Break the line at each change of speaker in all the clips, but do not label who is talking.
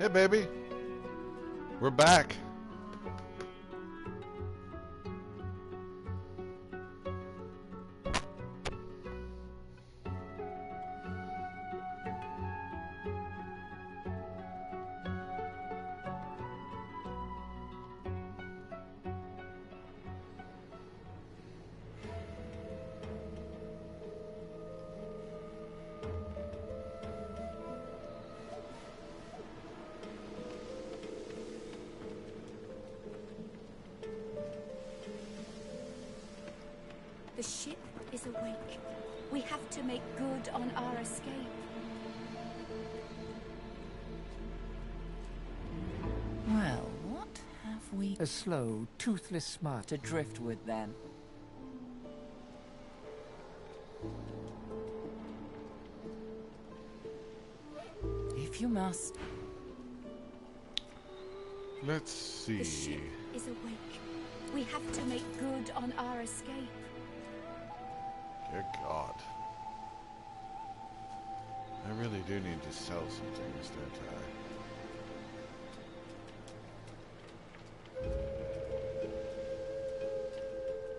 Hey, baby. We're back.
The ship is awake. We have to make good on our escape.
Well, what have we...
A slow, toothless smile.
to driftwood, then? If you must.
Let's see.
The ship is awake. We have to make good on our escape.
Dear God. I really do need to sell some things, don't I?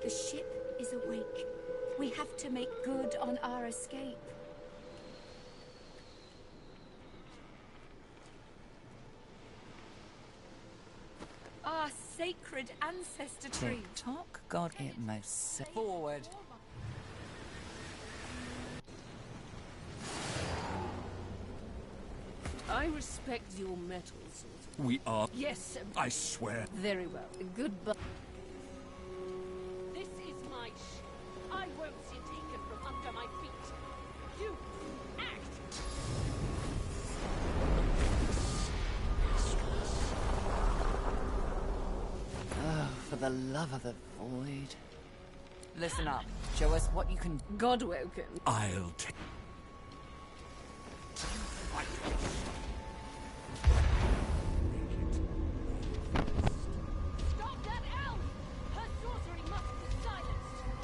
The ship is awake. We have to make good on our escape. Our sacred ancestor tree.
Tick-tock, God, it most... Forward.
I respect your mettle, sort of.
We are...
Yes,
I swear.
very well. Goodbye. This is my ship. I won't see it taken from under my feet. You act!
Oh, for the love of the void. Listen up. Show us what you can...
God woken.
I'll take...
Stop that elf! Her sorcery must be silenced.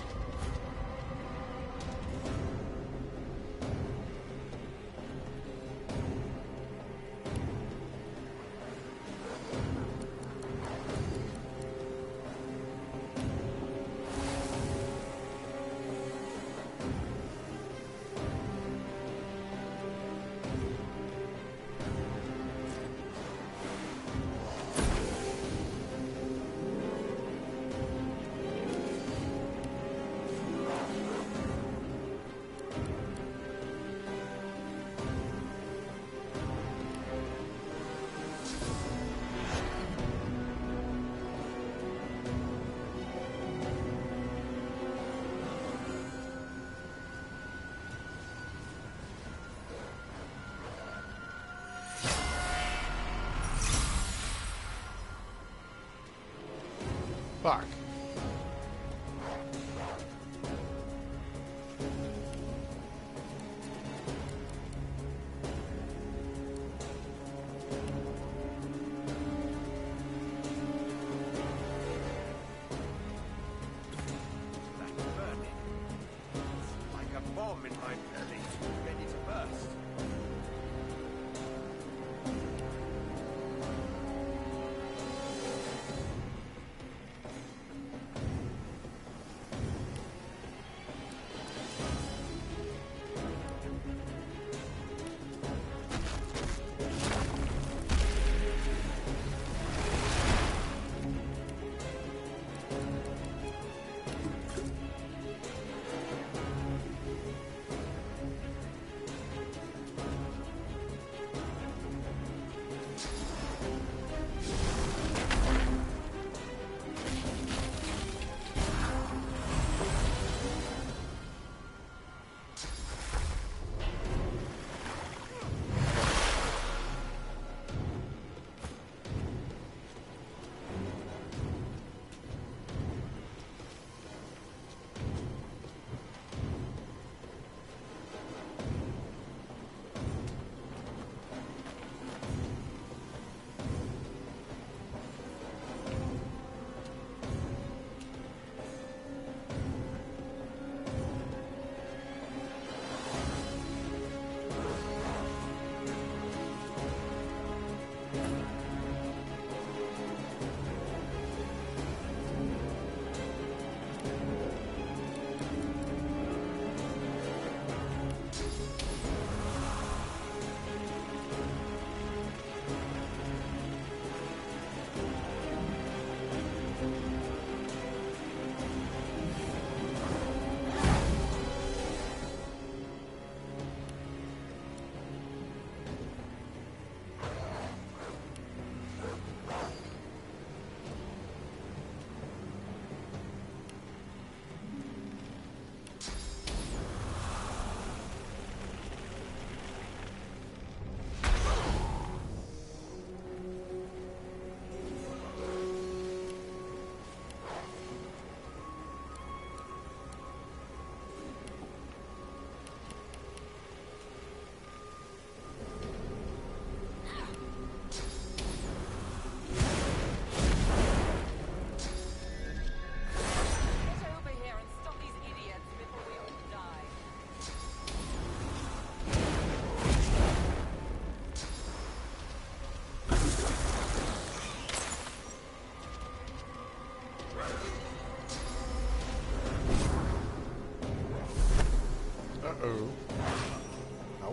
Fuck.
Like a bomb in my belly, ready to burst.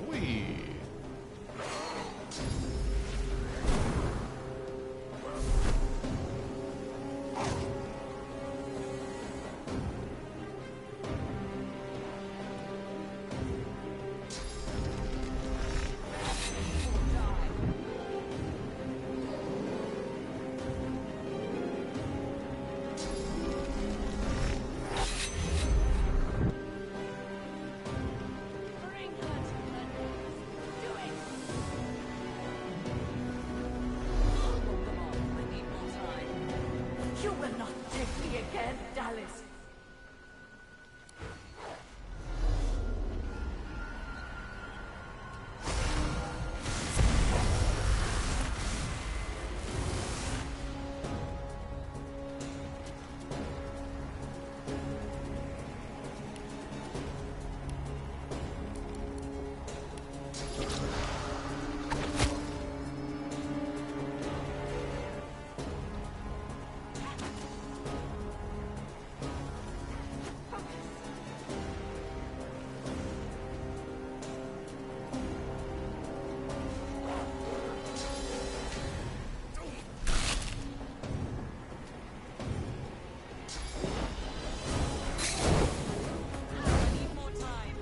Whee!
Bring her to her knees. Do it!
Come on, I need more time.
You will not take me again, Dallas.
I need more time.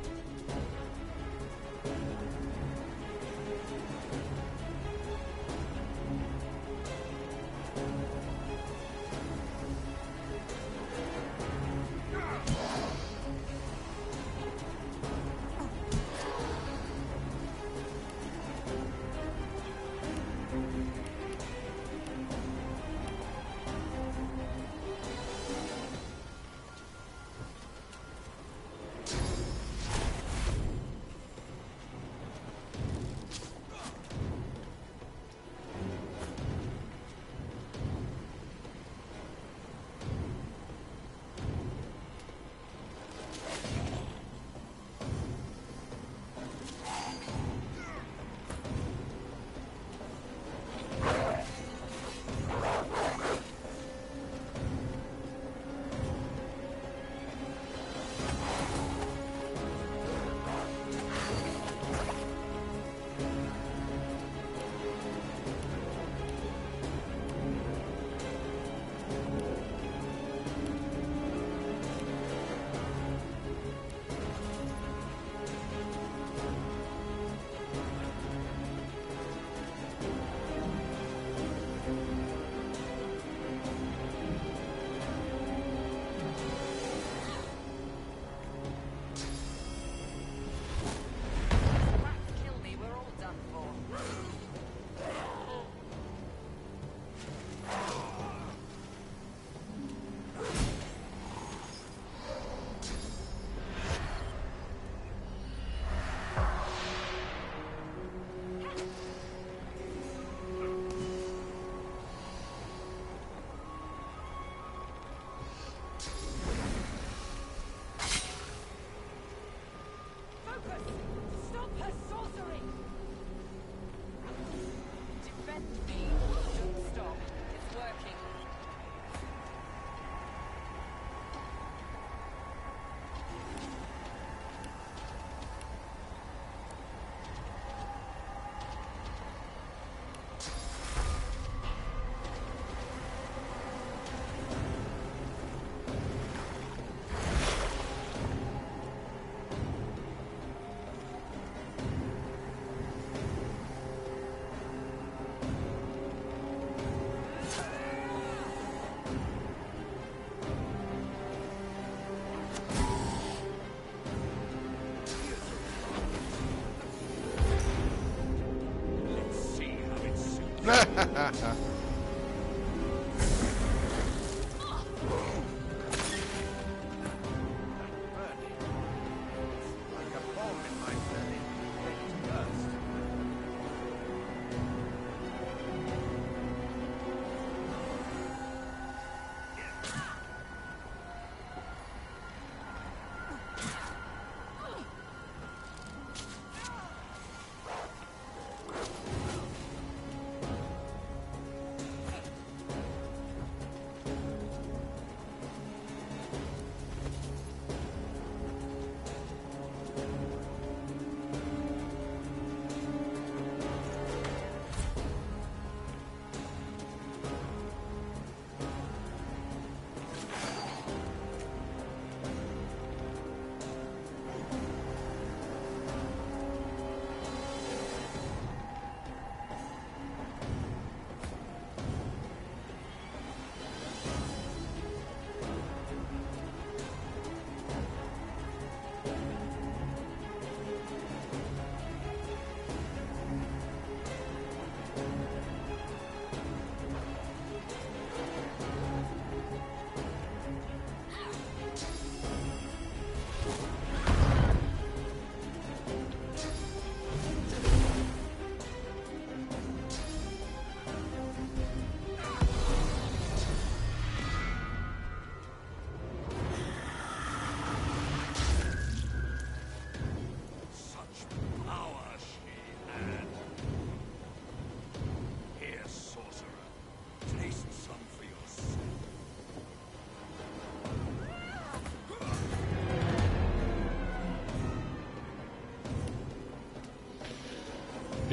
Rats kill me, we're all done for.
Focus! Stop her sorcery!
Defend me. Don't stop. It's working.
Let's see how it suits. Burning. Like a bomb in my belly, ready to burst.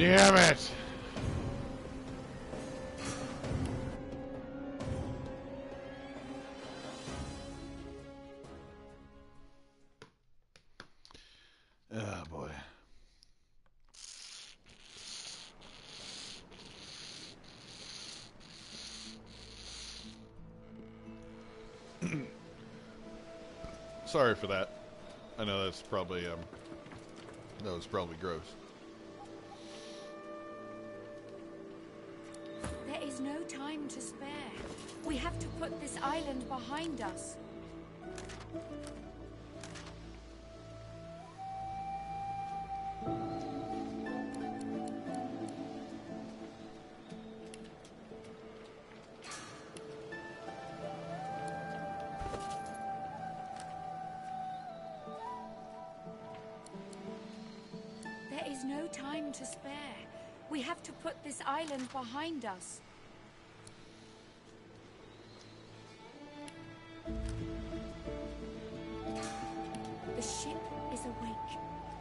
Damn it! Oh boy. Sorry for that. I know that's probably that was probably gross.
There is no time to spare. We have to put this island behind us. There is no time to spare. We have to put this island behind us. The ship is awake.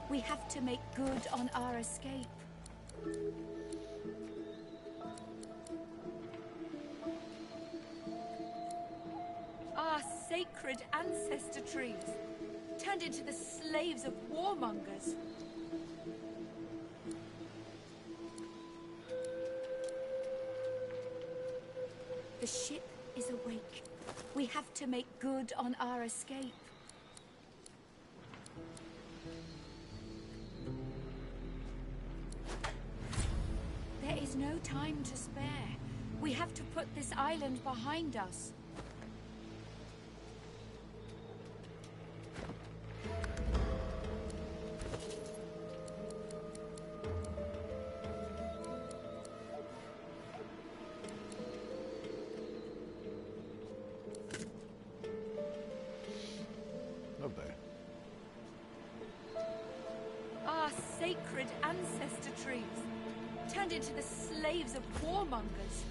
We have to make good on our escape. Our sacred ancestor trees, turned into the slaves of warmongers. The ship is awake. We have to make good on our escape. There is no time to spare. We have to put this island behind us.
Lovely.
Our sacred ancestor trees, turned into the slaves of warmongers.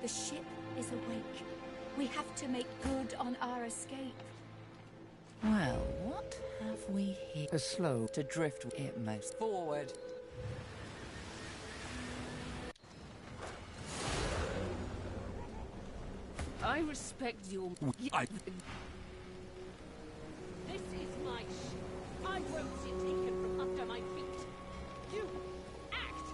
The ship is awake. We have to make good on our escape.
Well, what have we here?
A slow.
To drift it most forward.
I respect your... This is my ship. I won't see it taken from under my feet. You act!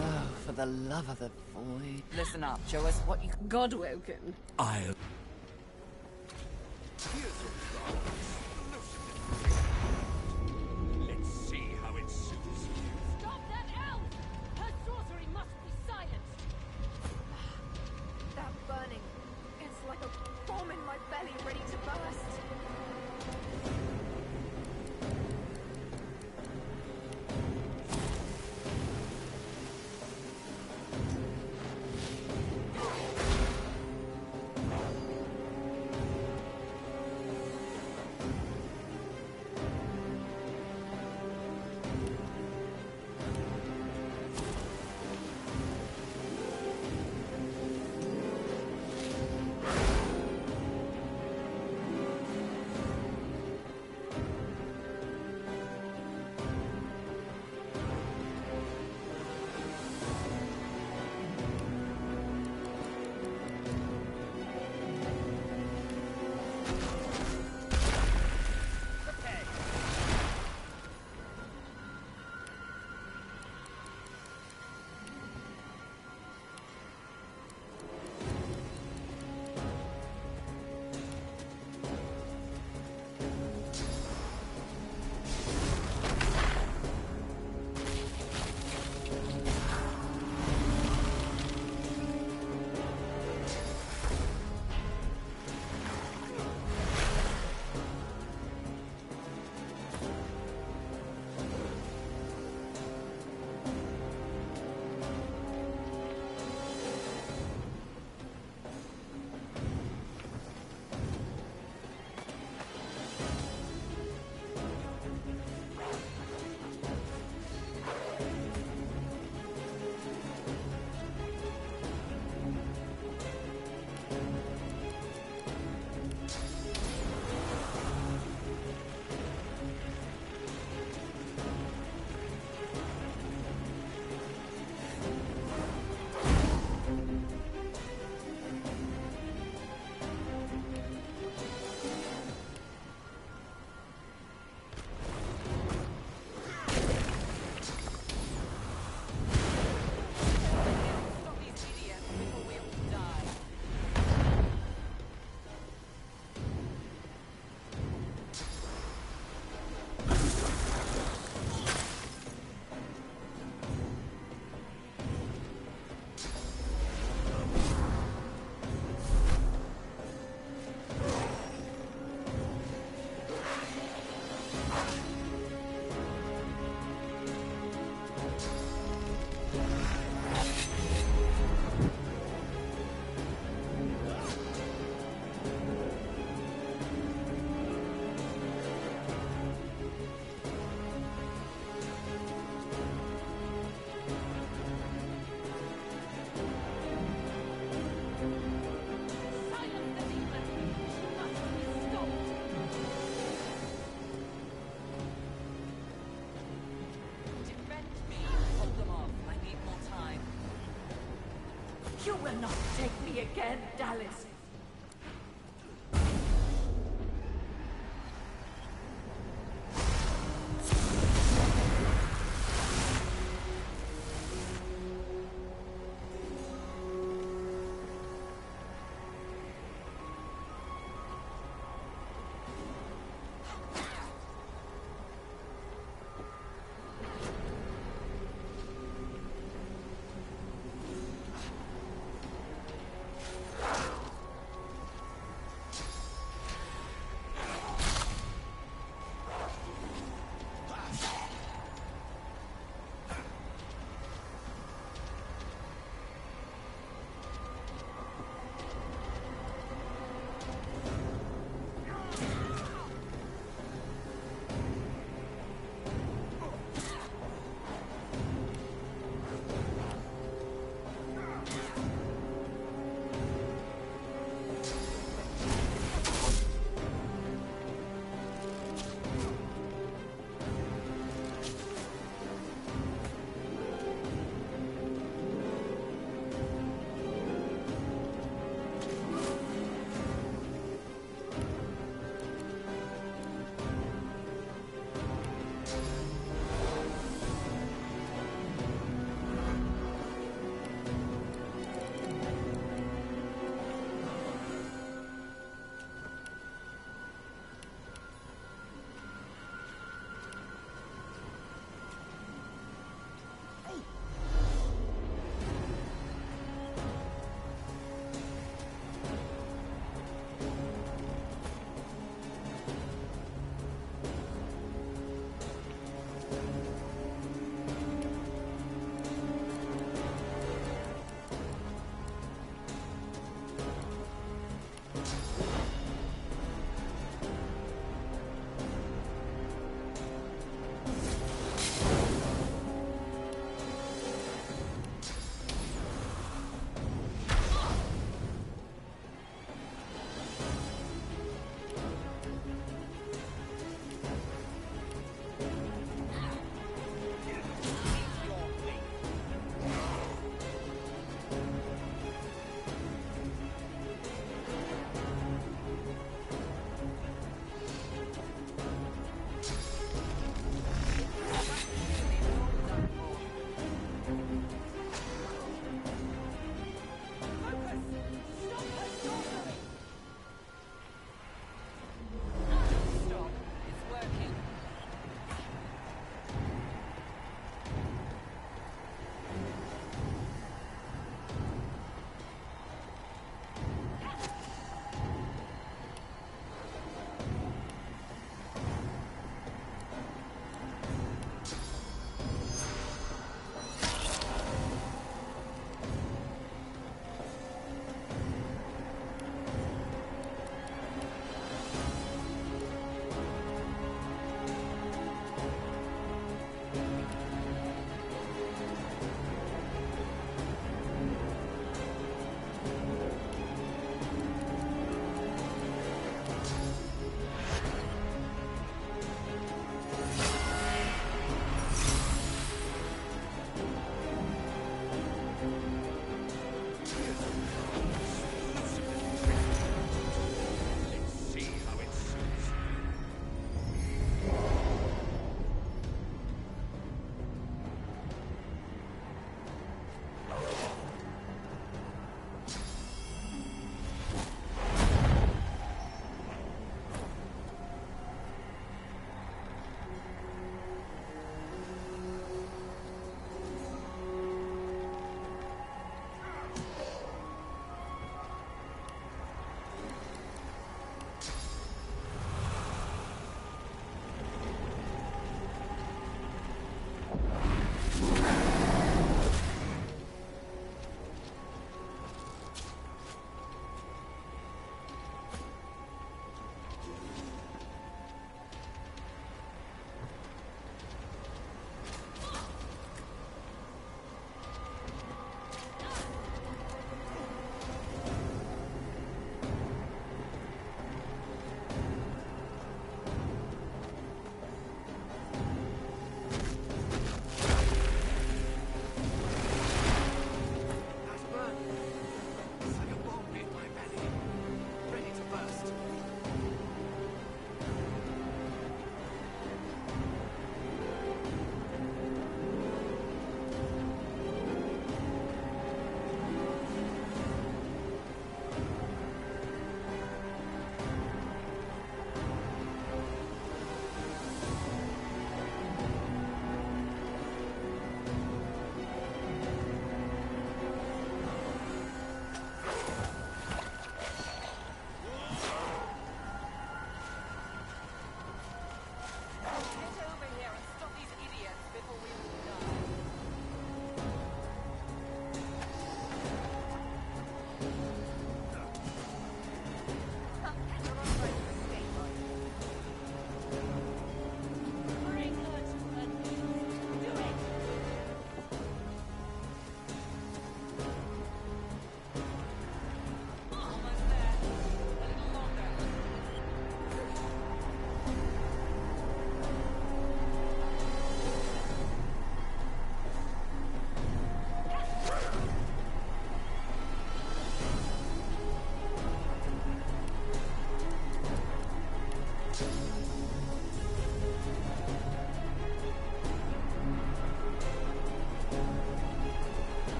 Oh, for the love of the void. Listen up, show us what you...
Godwoken.
I'll... Let's see how it suits you.
Stop that elf! Her sorcery must be silenced.
That burning, it's like a bomb in my belly ready to burst.
You will not take me again, Dallas.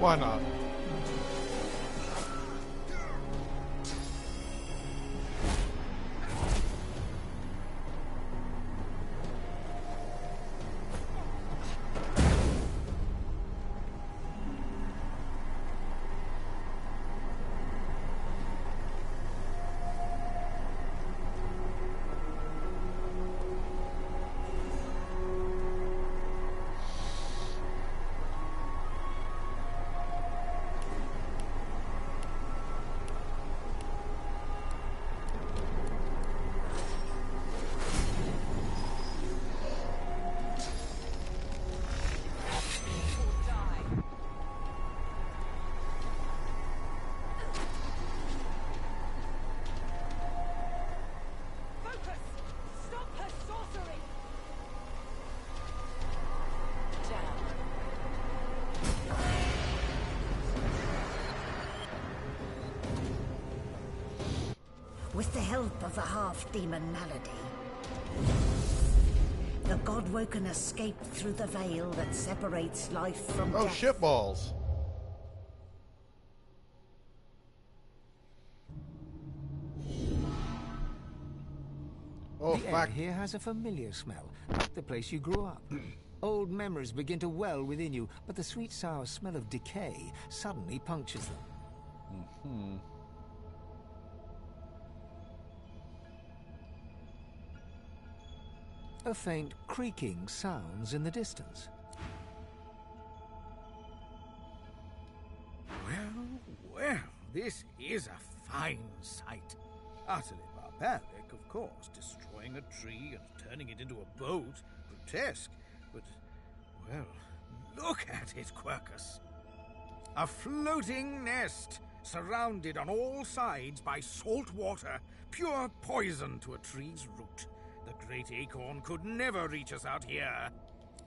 Why not?
Focus! Stop her sorcery!
With the help of the half-demon malady, the God-Woken escaped through the veil that separates life from
Oh,
death.
shitballs. Oh,
The air
fuck.
here has a familiar smell, like the place you grew up. Old memories begin to well within you, but the sweet sour smell of decay suddenly punctures them. A faint creaking sounds in the distance.
Well, this is a fine sight. Utterly barbaric, of course, destroying a tree and turning it into a boat. Grotesque, but, well, look at it, Quercus. A floating nest, surrounded on all sides by salt water, pure poison to a tree's root. The great acorn could never reach us out here.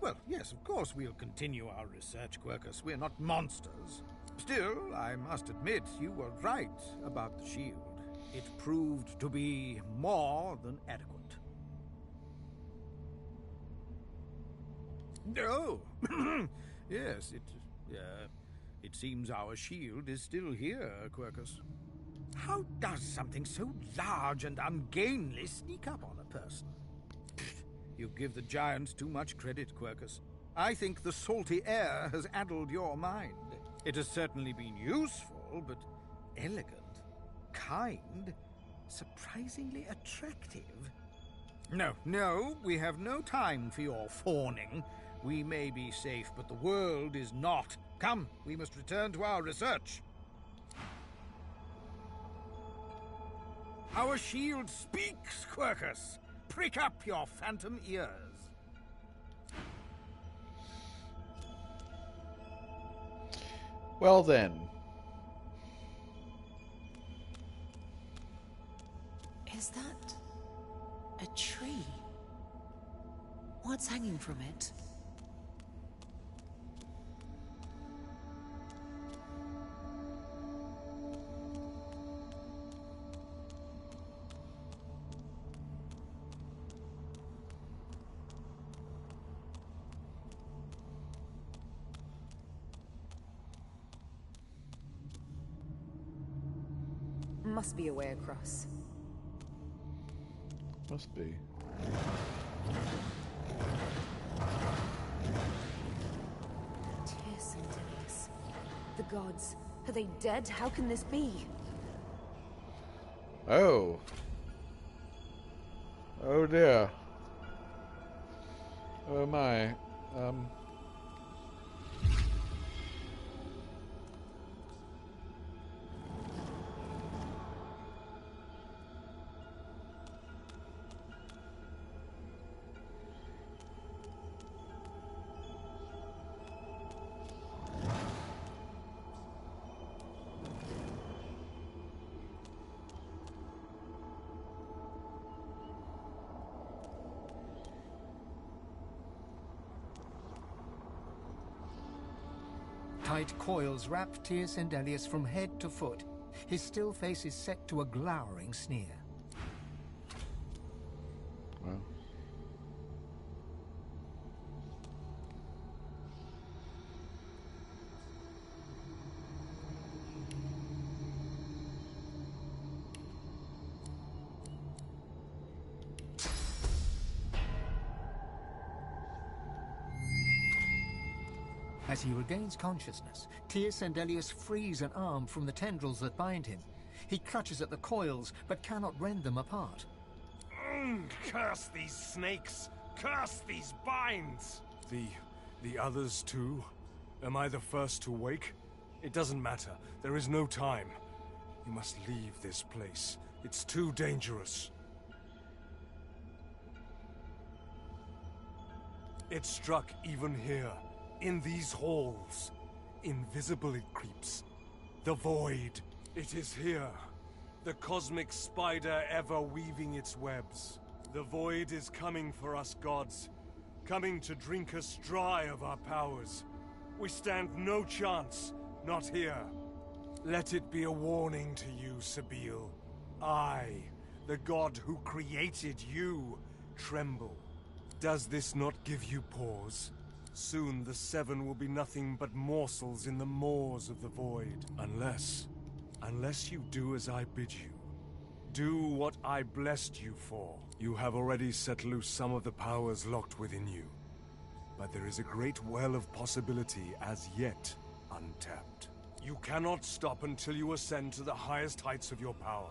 Well, yes, of course we'll continue our research, Quercus. We're not monsters. Still, I must admit you were right about the shield. It proved to be more than adequate. No. Yes, it seems our shield is still here, Quercus. How does something so large and ungainly sneak up on a person? You give the giants too much credit, Quercus. I think the salty air has addled your mind. It has certainly been useful, but elegant, kind, surprisingly attractive. No, we have no time for your fawning. We may be safe, but the world is not. Come, we must return to our research. Our shield speaks, Quercus. Prick up your phantom ears.
Well then.
Is that a tree? What's hanging from it?
Must be a way across.
Must be.
Tears and Dennis. The gods. Are they dead? How can this be?
Oh. Oh dear. Oh my.
Tight coils wrap Tyr's Endelius from head to foot. His still face is set to a glowering sneer.
Well.
As he regains consciousness, Tyr Sendelius frees an arm from the tendrils that bind him. He clutches at the coils, but cannot rend them apart.
Curse these snakes! Curse these binds!
The others too? Am I the first to wake? It doesn't matter. There is no time. You must leave this place. It's too dangerous. It struck even here, in these halls. Invisible it creeps. The void. It is here. The cosmic spider ever weaving its webs. The void is coming for us gods. Coming to drink us dry of our powers. We stand no chance, not here. Let it be a warning to you, Sabine. I, the god who created you, tremble. Does this not give you pause? Soon the Seven will be nothing but morsels in the maws of the void. Unless you do as I bid you. Do what I blessed you for. You have already set loose some of the powers locked within you. But there is a great well of possibility as yet untapped. You cannot stop until you ascend to the highest heights of your power.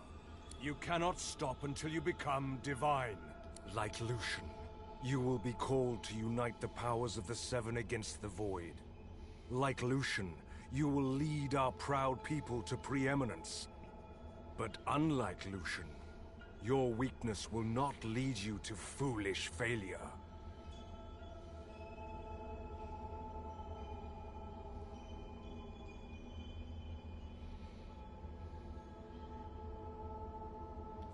You cannot stop until you become divine. Like Lucian, you will be called to unite the powers of the Seven against the Void. Like Lucian, you will lead our proud people to preeminence. But unlike Lucian, your weakness will not lead you to foolish failure.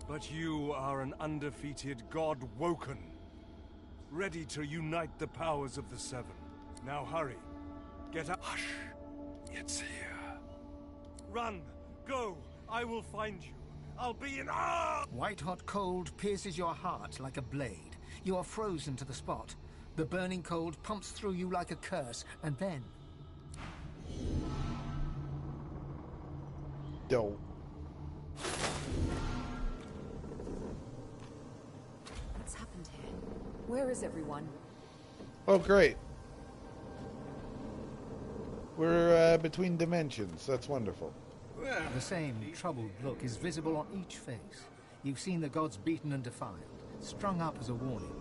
But you are an undefeated god woken, ready to unite the powers of the Seven. Now hurry, get up. Hush, it's here. Run, go, I will find you. I'll be in.
White-hot cold pierces your heart like a blade. You are frozen to the spot. The burning cold pumps through you like a curse, and then...
Dope.
What's happened here? Where is everyone?
Oh, great. We're between dimensions. That's wonderful.
The same troubled look is visible on each face. You've seen the gods beaten and defiled, strung up as a warning.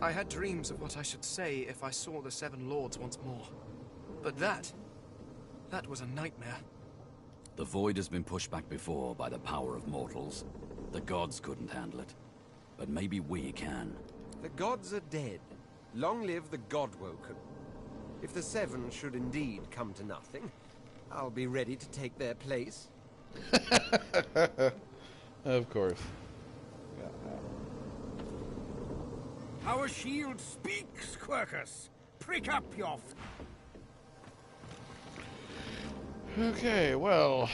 I had dreams of what I should say if I saw the Seven Lords once more. But that was a nightmare.
The Void has been pushed back before by the power of mortals. The gods couldn't handle it. But maybe we can.
The gods are dead. Long live the God-woken. If the Seven should indeed come to nothing, I'll be ready to take their place.
Of course.
Our shield speaks, Quercus. Prick up your...
Okay, well,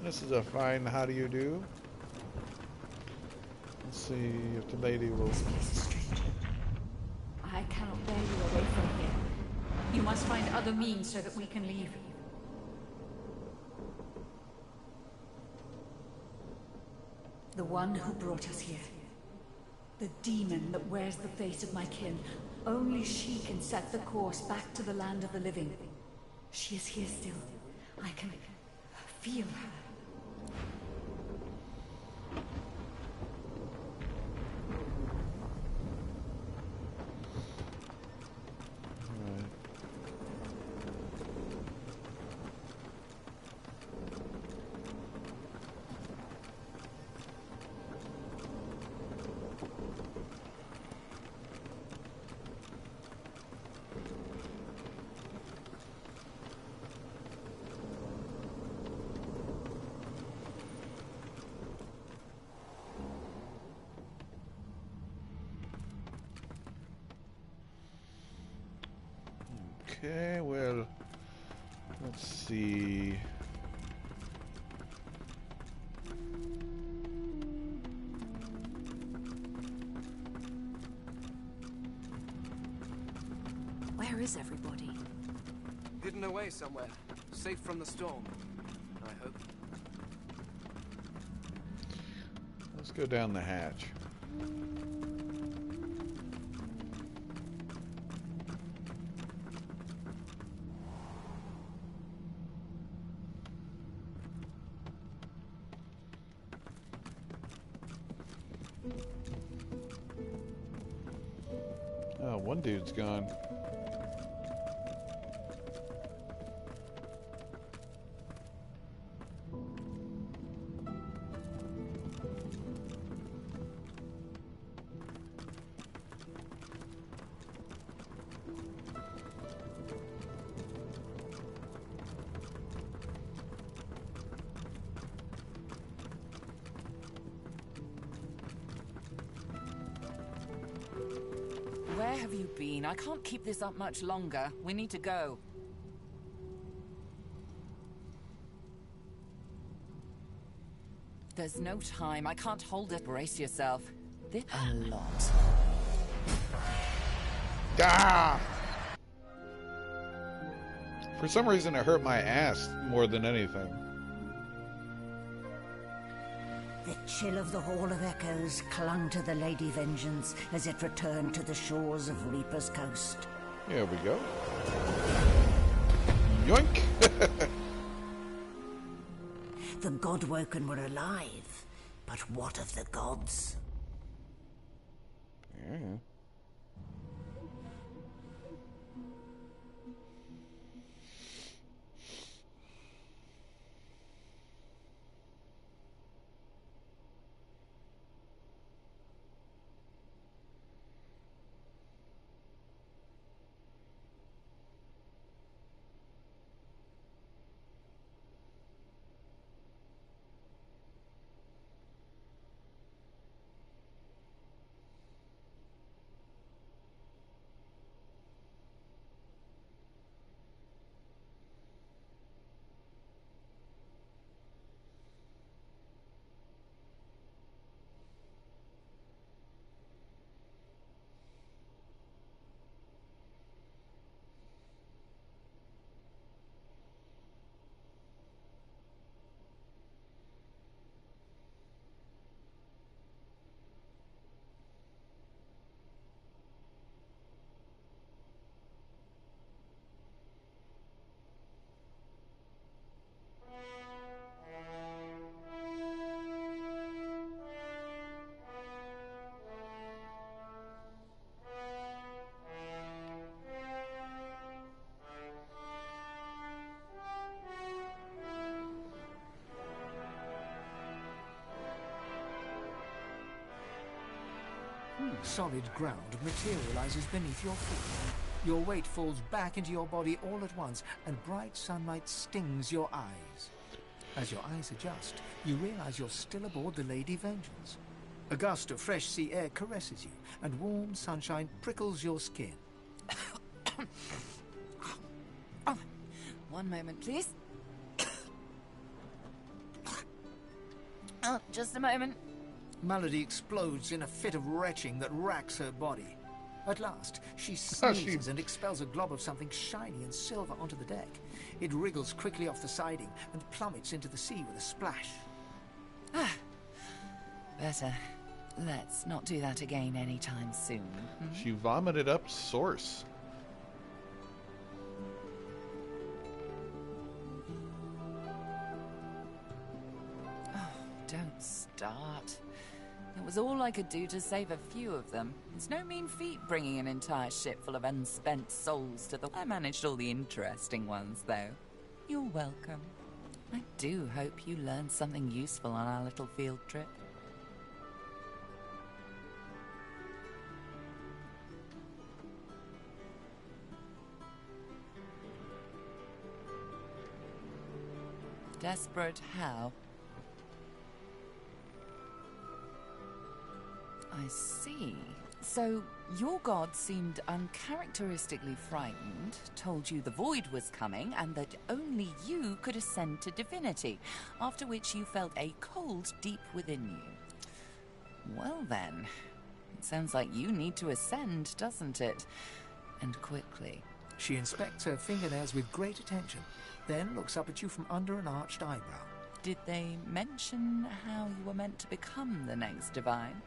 this is a fine how do you do. Let's see if the lady will...
I cannot bear you away from here. You must find other means so that we can leave. The one who brought us here. The demon that wears the face of my kin. Only she can set the course back to the land of the living. She is here still. I can feel her.
Okay, well, let's see.
Where is everybody?
Hidden away somewhere, safe from the storm, I hope.
Let's go down the hatch. Oh, one dude's gone.
Where have you been? I can't keep this up much longer. We need to go. There's no time. I can't hold it. Brace yourself. This a lot.
Ah! For some reason, it hurt my ass more than anything.
The chill of the Hall of Echoes clung to the Lady Vengeance as it returned to the shores of Reaper's Coast.
Here we go. Yoink!
The Godwoken were alive, but what of the gods?
Yeah.
Solid ground materializes beneath your feet. Your weight falls back into your body all at once, and bright sunlight stings your eyes. As your eyes adjust, you realize you're still aboard the Lady Vengeance. A gust of fresh sea air caresses you, and warm sunshine prickles your skin.
Oh, one moment, please. Oh, just a moment.
Malady explodes in a fit of retching that racks her body. At last, she sneezes and expels a glob of something shiny and silver onto the deck. It wriggles quickly off the siding and plummets into the sea with a splash.
Ah, better. Let's not do that again anytime soon.
She vomited up Source.
Oh, don't start. It was all I could do to save a few of them. It's no mean feat bringing an entire ship full of unspent souls to the... I managed all the interesting ones, though. You're welcome. I do hope you learned something useful on our little field trip. Desperate how? I see. So, your god seemed uncharacteristically frightened, told you the void was coming, and that only you could ascend to divinity, after which you felt a cold deep within you. Well then, it sounds like you need to ascend, doesn't it? And quickly.
She inspects her fingernails with great attention, then looks up at you from under an arched eyebrow.
Did they mention how you were meant to become the next Divine?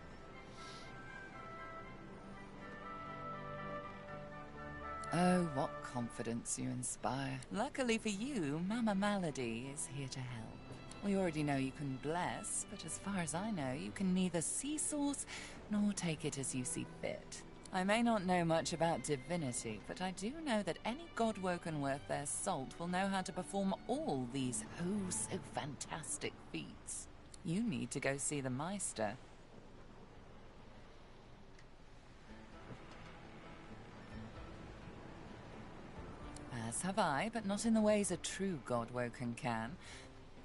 Oh, what confidence you inspire. Luckily for you, Mama Malady is here to help. We already know you can bless, but as far as I know, you can neither see source nor take it as you see fit. I may not know much about divinity, but I do know that any godwoken worth their salt will know how to perform all these so fantastic feats. You need to go see the Meister. As have I, but not in the ways a true godwoken can.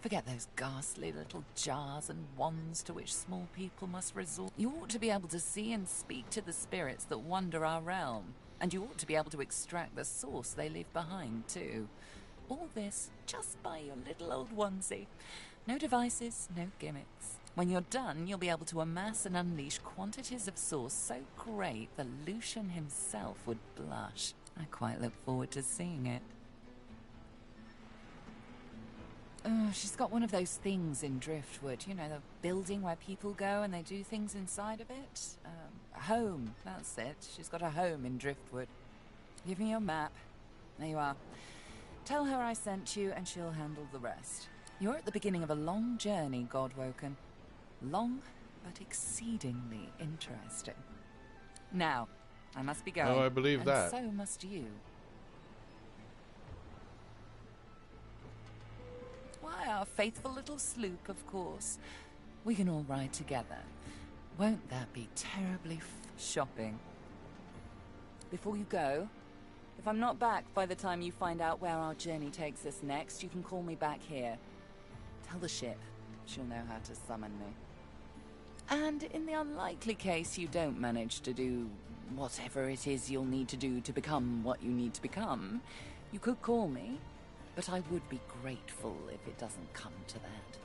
Forget those ghastly little jars and wands to which small people must resort. You ought to be able to see and speak to the spirits that wander our realm, and you ought to be able to extract the source they leave behind, too. All this just by your little old onesie. No devices, no gimmicks. When you're done, you'll be able to amass and unleash quantities of source so great that Lucian himself would blush. I quite look forward to seeing it. She's got one of those things in Driftwood, you know, the building where people go and they do things inside of it. A home, that's it. She's got a home in Driftwood. Give me your map. There you are. Tell her I sent you and she'll handle the rest. You're at the beginning of a long journey, Godwoken. Long, but exceedingly interesting. Now, I must be going.
Oh, I believe
and
that.
So must you. Why, our faithful little sloop, of course. We can all ride together. Won't that be terribly shopping? Before you go, if I'm not back by the time you find out where our journey takes us next, you can call me back here. Tell the ship. She'll know how to summon me. And in the unlikely case you don't manage to do whatever it is you'll need to do to become what you need to become, you could call me. But I would be grateful if it doesn't come to that.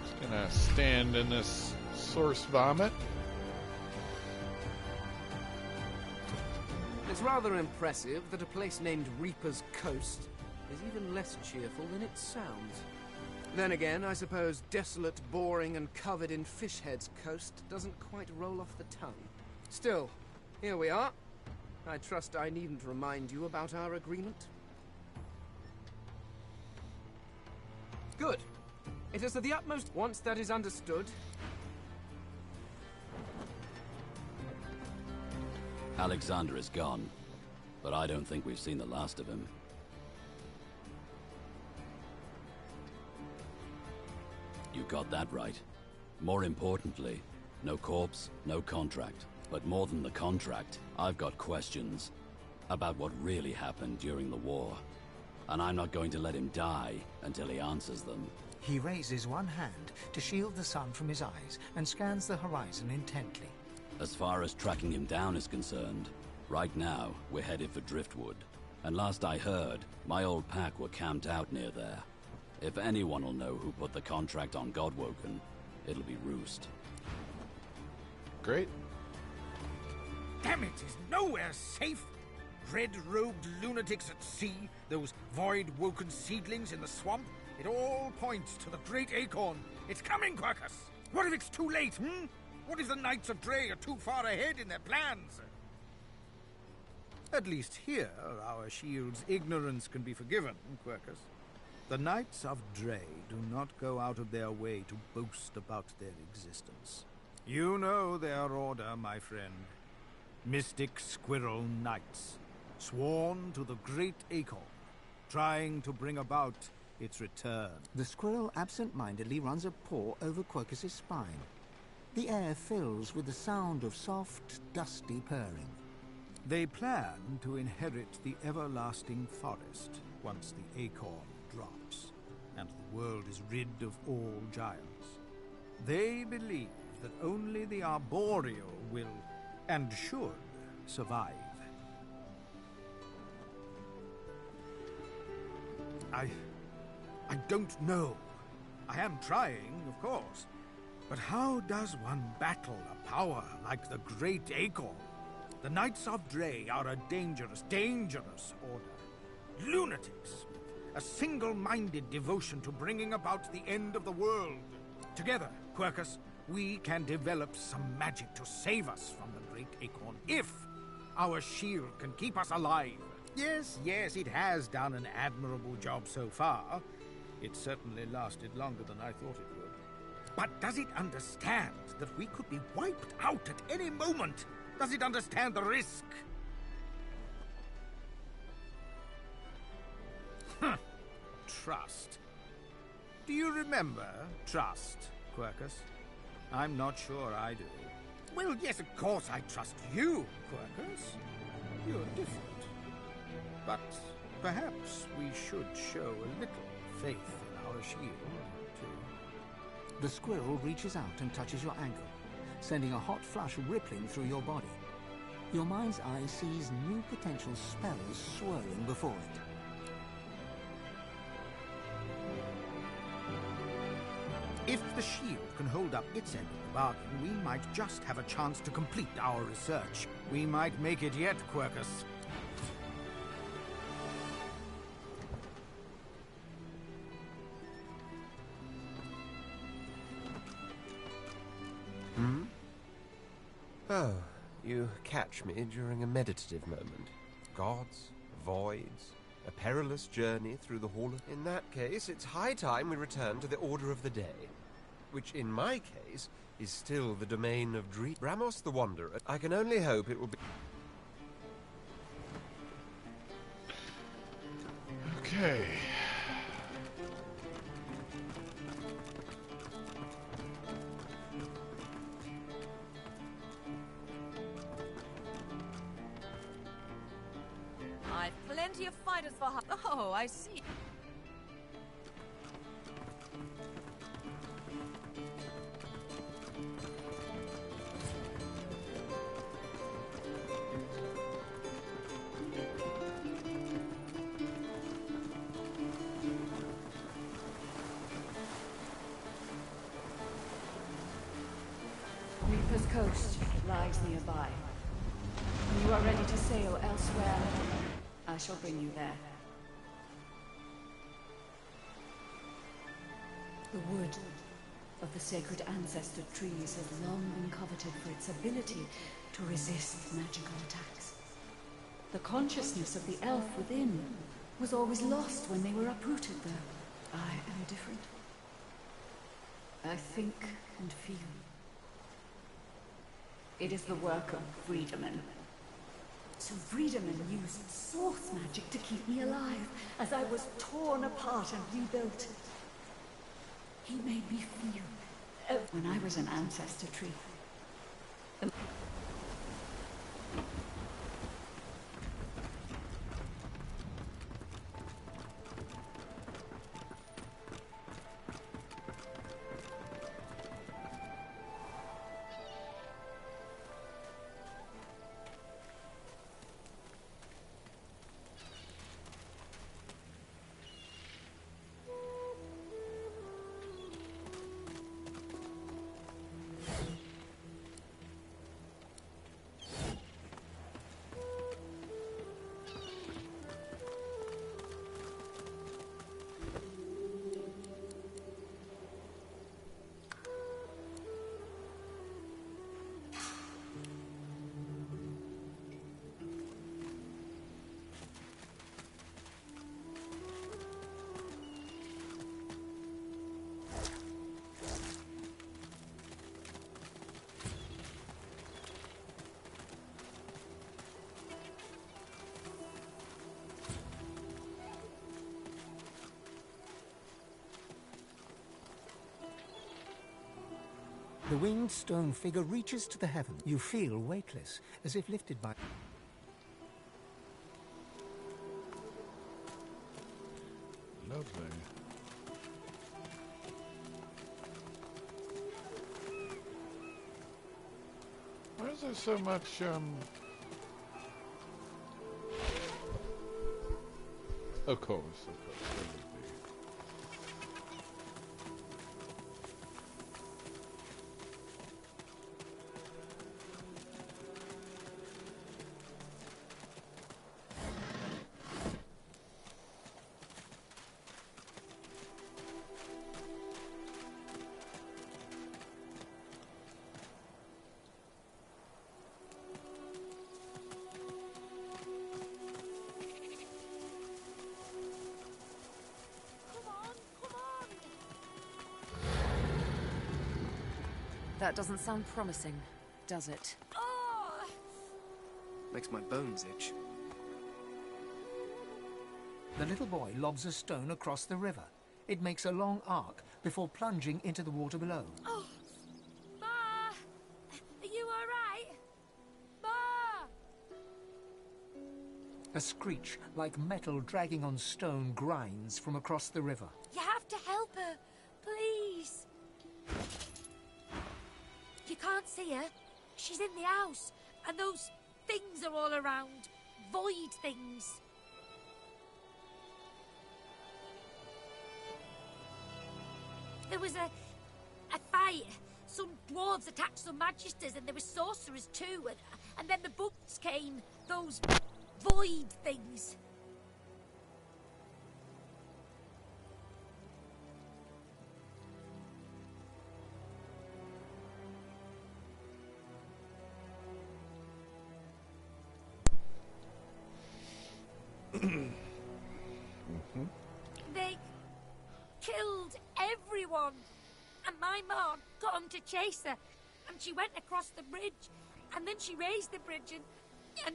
Just gonna stand in this source vomit.
It's rather impressive that a place named Reaper's Coast is even less cheerful than it sounds. Then again, I suppose desolate, boring, and covered in fish heads coast doesn't quite roll off the tongue. Still, here we are. I trust I needn't remind you about our agreement. Good. It is of the utmost. Once that is understood...
Alexander is gone, but I don't think we've seen the last of him. You got that right. More importantly, no corpse, no contract. But more than the contract, I've got questions about what really happened during the war. And I'm not going to let him die until he answers them.
He raises one hand to shield the sun from his eyes and scans the horizon intently.
As far as tracking him down is concerned, right now we're headed for Driftwood. And last I heard, my old pack were camped out near there. If anyone will know who put the contract on Godwoken, it'll be Roost.
Great.
Damn it, is nowhere safe. Red-robed lunatics at sea, those void-woken seedlings in the swamp. It all points to the great acorn. It's coming, Quercus! What if it's too late, hmm? What if the Knights of Dre are too far ahead in their plans? At least here, our shield's ignorance can be forgiven, Quercus. The Knights of Dre do not go out of their way to boast about their existence. You know their order, my friend. Mystic Squirrel Knights, sworn to the great acorn, trying to bring about its return.
The squirrel absent-mindedly runs a paw over Quercus's spine. The air fills with the sound of soft, dusty purring.
They plan to inherit the everlasting forest once the acorn drops, and the world is rid of all giants. They believe that only the arboreal will and should survive. I don't know. I am trying, of course. But how does one battle a power like the Great Acorn? The Knights of Dre are a dangerous, dangerous order. lunatics. A single-minded devotion to bringing about the end of the world. Together, Quercus, we can develop some magic to save us from the Great Acorn, if our shield can keep us alive. Yes, it has done an admirable job so far. It certainly lasted longer than I thought it would. But does it understand that we could be wiped out at any moment? Does it understand the risk? Trust. Do you remember trust, Quercus? I'm not sure I do. Well, yes, of course I trust you, Quercus. You're different. But perhaps we should show a little faith in our shield, too.
The squirrel reaches out and touches your ankle, sending a hot flush rippling through your body. Your mind's eye sees new potential spells swirling before it.
If the shield can hold up its end of the bargain, we might just have a chance to complete our research. We might make it yet, Quercus.
Oh, you catch me during a meditative moment. Gods, voids, a perilous journey through the Hall of... In that case, it's high time we return to the order of the day, which in my case is still the domain of Bramos the Wanderer. I can only hope it will be...
Okay.
I've plenty of fighters for... Oh, I see.
Reaper's Coast lies nearby. When you are ready to sail elsewhere, I shall bring you there. The wood of the sacred ancestor trees has long been coveted for its ability to resist magical attacks. The consciousness of the elf within was always lost when they were uprooted, though. I am different. I think and feel. It is the work of Friedemann. So Friedemann used source magic to keep me alive as I was torn apart and rebuilt. He made me feel when I was an ancestor tree.
The winged stone figure reaches to the heaven. You feel weightless, as if lifted by...
Lovely. Why is there so much, Of course, there would be.
That doesn't sound promising, does it?
Oh!
Makes my bones itch.
The little boy lobs a stone across the river. It makes a long arc before plunging into the water below.
Oh! Ma! Are you alright? Ma!
A screech like metal dragging on stone grinds from across the river.
You have to help her, please. You can't see her. She's in the house, and those things are all around. Void things. There was a fight. Some dwarves attacked some magisters, and there were sorcerers too. And then the bugs came. Those void things. They killed everyone, and my mom got them to chase her, and she went across the bridge, and then she raised the bridge, and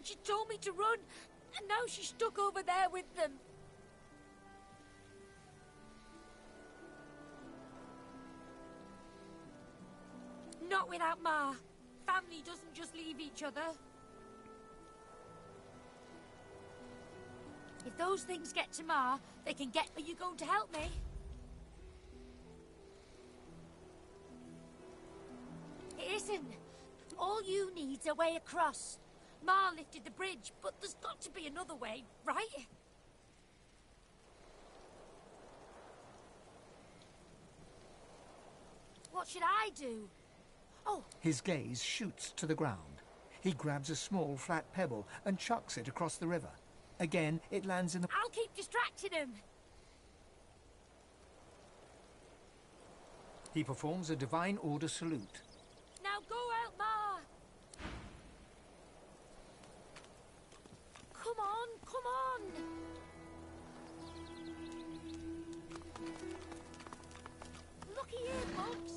she told me to run, and now she's stuck over there with them. Not without Ma. Family doesn't just leave each other. If those things get to Ma, they can get where you're going to help me. It isn't. All you need's a way across. Ma lifted the bridge, but there's got to be another way, right? What should I do? Oh.
His gaze shoots to the ground. He grabs a small flat pebble and chucks it across the river. Again, it lands in the...
I'll keep distracting him.
He performs a divine order salute.
Now go out, Ma. Come on, come on. Looky here, folks.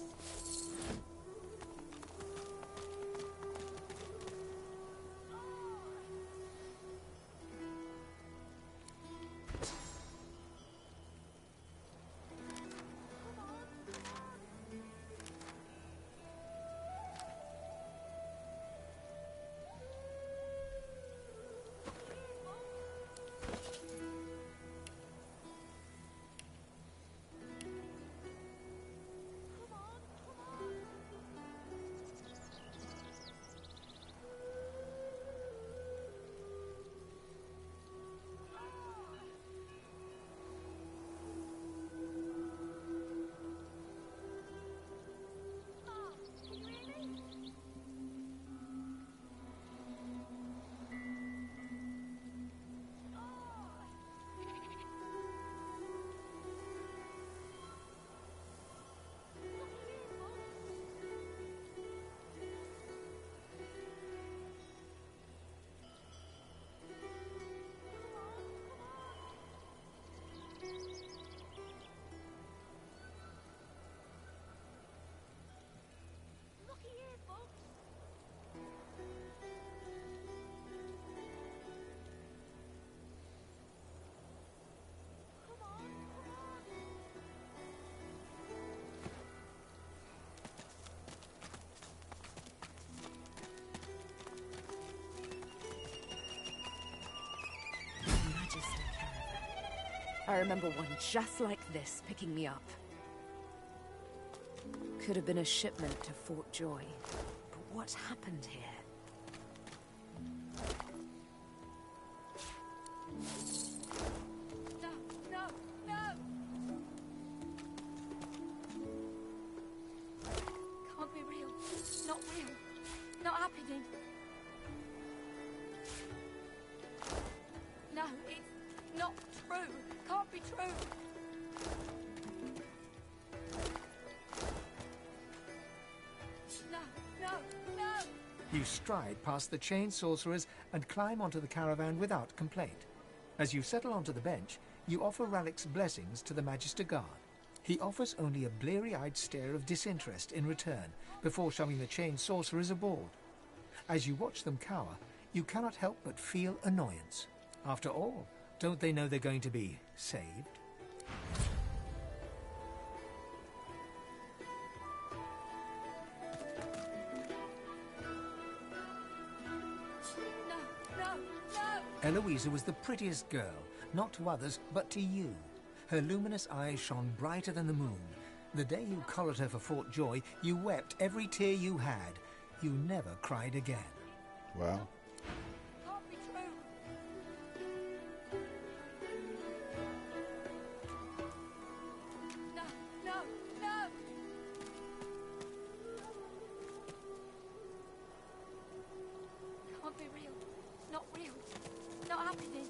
I remember one just like this picking me up. Could have been a shipment to Fort Joy. But what happened here?
No, no, no! Can't be real. Not real. Not happening. No, it's not true. Can't be true. No, no, no!
You stride past the chained sorcerers and climb onto the caravan without complaint. As you settle onto the bench, you offer Ralik's blessings to the Magister Guard. He offers only a bleary-eyed stare of disinterest in return before shoving the chained sorcerers aboard. As you watch them cower, you cannot help but feel annoyance. After all, don't they know they're going to be saved? Eloisa was the prettiest girl, not to others, but to you. Her luminous eyes shone brighter than the moon. The day you collared her for Fort Joy, you wept every tear you had. You never cried again.
Wow.
Can't be true. No, no, no! Can't be real. Not real. Not happening.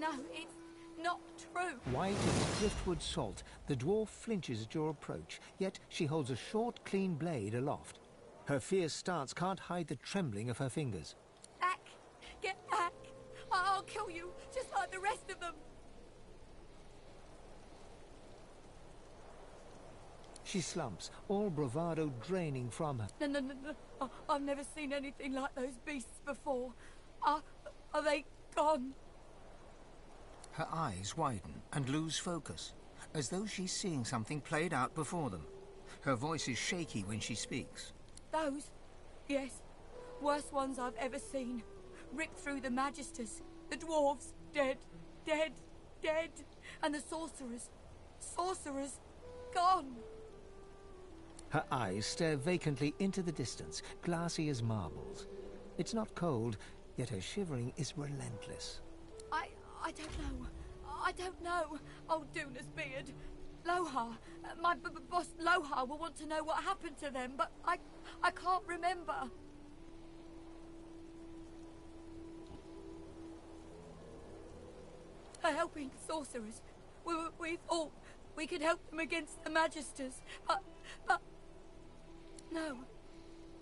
No, it's not true.
White as driftwood salt, the dwarf flinches at your approach, yet she holds a short, clean blade aloft. Her fierce stance can't hide the trembling of her fingers.
Back! Get back! I'll kill you, just like the rest of them!
She slumps, all bravado draining from her.
No. I've never seen anything like those beasts before. Are they gone?
Her eyes widen and lose focus, as though she's seeing something played out before them. Her voice is shaky when she speaks.
Those? Yes. Worst ones I've ever seen. Ripped through the Magisters. The dwarves. Dead. Dead. Dead. And the sorcerers. Sorcerers. Gone.
Her eyes stare vacantly into the distance, glassy as marbles. It's not cold, yet her shivering is relentless.
I don't know. I don't know. Oh, Duna's beard. Lohar. My boss Lohar will want to know what happened to them, but I can't remember. They're helping sorcerers. We thought we could help them against the Magisters, but... No.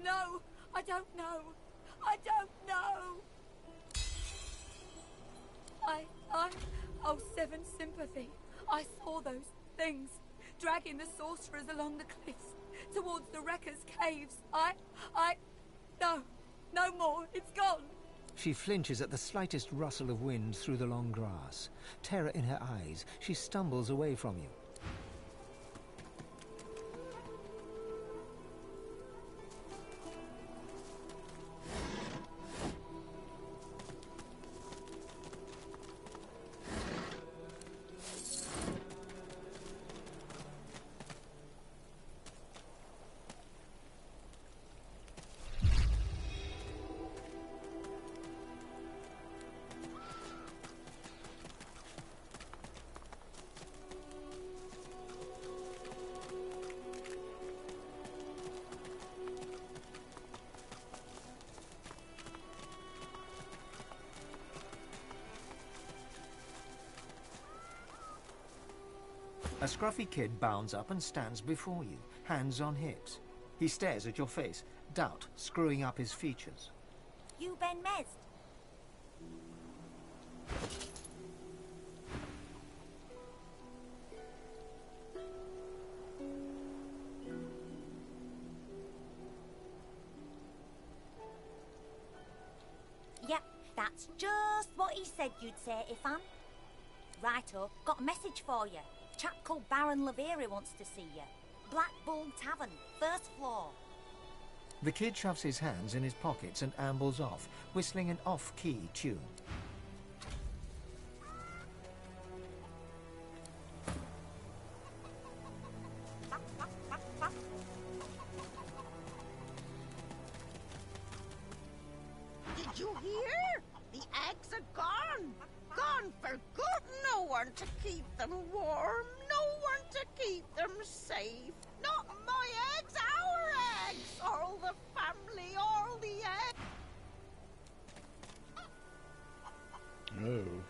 No, I don't know. I don't know. Oh, Seven Sympathy. I saw those things, dragging the sorcerers along the cliffs, towards the Wreckers' caves. No more. It's gone.
She flinches at the slightest rustle of wind through the long grass. Terror in her eyes, she stumbles away from you. A scruffy kid bounds up and stands before you, hands on hips. He stares at your face, doubt screwing up his features.
You Ben Mez? Yep, that's just what he said you'd say, Ifan. Righto, got a message for you. Chap called Baron Laveri wants to see you. Black Bull Tavern, first floor.
The kid shoves his hands in his pockets and ambles off, whistling an off-key tune.
Did you hear? The eggs are gone. Gone for good. No one to keep them warm. No one to keep them safe. Not my eggs, our eggs. All the family, all the eggs.
Oh.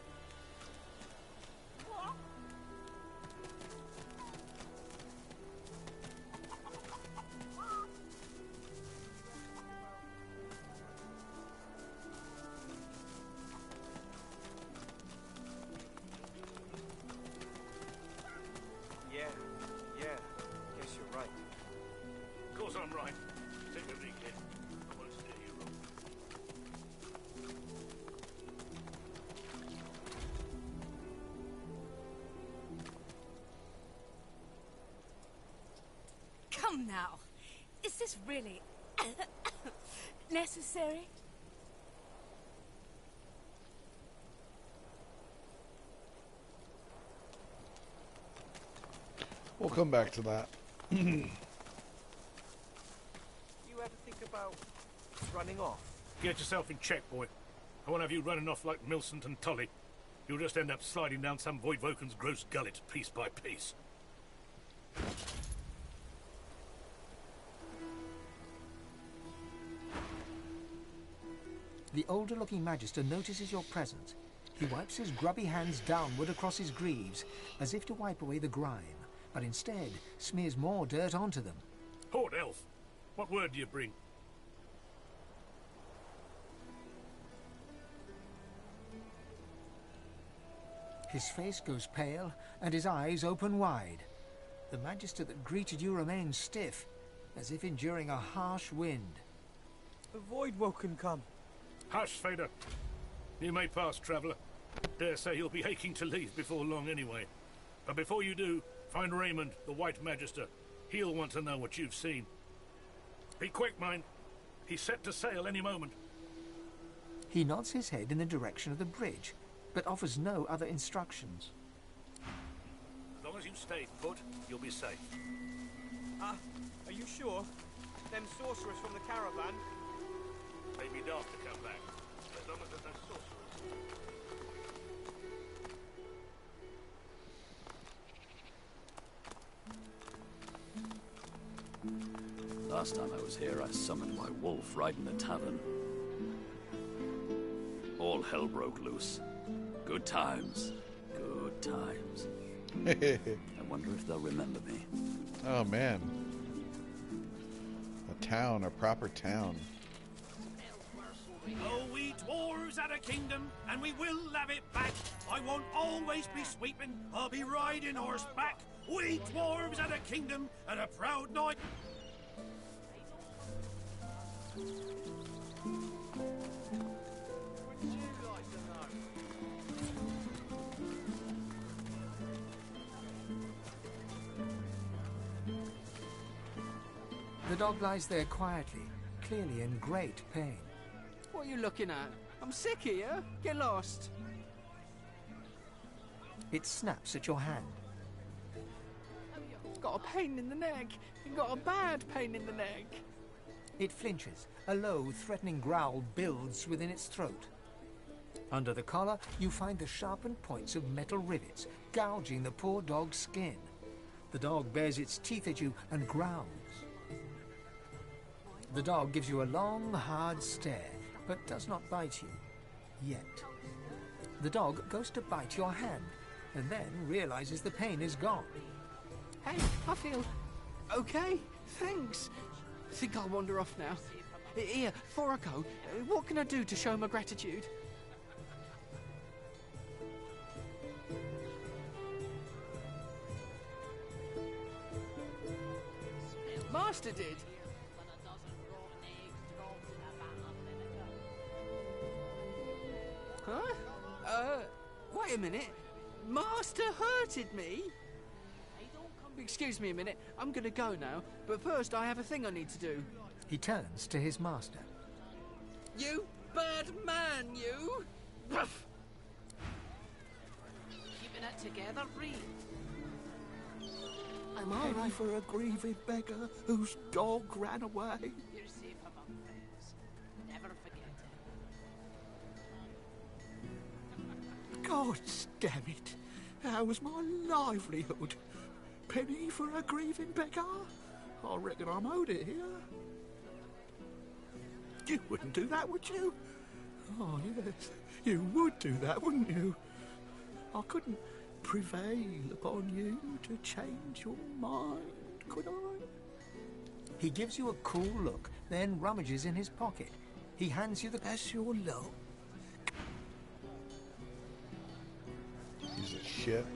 on now. Is this really necessary?
We'll come back to that.
You ever think about running off?
Get yourself in check, boy. I won't have you running off like Millicent and Tully. You'll just end up sliding down some Voidwoken's gross gullet, piece by piece.
The older-looking Magister notices your presence. He wipes his grubby hands downward across his greaves, as if to wipe away the grime, but instead smears more dirt onto them.
Port Elf, what word do you bring?
His face goes pale, and his eyes open wide. The Magister that greeted you remains stiff, as if enduring a harsh wind.
The Voidwoken come.
Hush, Fader. You may pass, traveller. Dare say you'll be aching to leave before long anyway. But before you do, find Raymond, the White Magister. He'll want to know what you've seen. Be quick, mind. He's set to sail any moment.
He nods his head in the direction of the bridge, but offers no other instructions.
As long as you stay put, you'll be safe.
Are you sure? Them sorcerers from the caravan?
Maybe daft to come back. As long as there's no sorcerers.
Last time I was here, I summoned my wolf right in the tavern. All hell broke loose. Good times. Good times. I wonder if they'll remember me.
Oh, man. A town, a proper town.
Oh, we dwarves had a kingdom, and we will have it back. I won't always be sweeping, I'll be riding horseback. We dwarves had a kingdom, and a proud knight.
The dog lies there quietly, clearly in great pain.
What are you looking at? I'm sick here. Get lost.
It snaps at your hand.
Got a pain in the neck. Got a bad pain in the neck.
It flinches. A low, threatening growl builds within its throat. Under the collar, you find the sharpened points of metal rivets, gouging the poor dog's skin. The dog bares its teeth at you and growls. The dog gives you a long, hard stare, but does not bite you. Yet. The dog goes to bite your hand, and then realizes the pain is gone.
Hey, I feel okay. Thanks. Think I'll wander off now. Here, before I go, what can I do to show my gratitude? Master did. Huh? Wait a minute. Master hurted me? Excuse me a minute. I'm gonna go now, but first I have a thing I need to do.
He turns to his master.
You bad man, you!
Keeping it together, Bree.
I'm all right.
For a grieving beggar whose dog ran away.
You're safe among friends. Never forget it.
God damn it. How was my livelihood? Penny for a grieving beggar? I reckon I'm owed it here. You wouldn't do that, would you? Oh, yes. You would do that, wouldn't you? I couldn't prevail upon you to change your mind, could I?
He gives you a cool look, then rummages in his pocket. He hands you the...
That's your luck.
Piece of shit.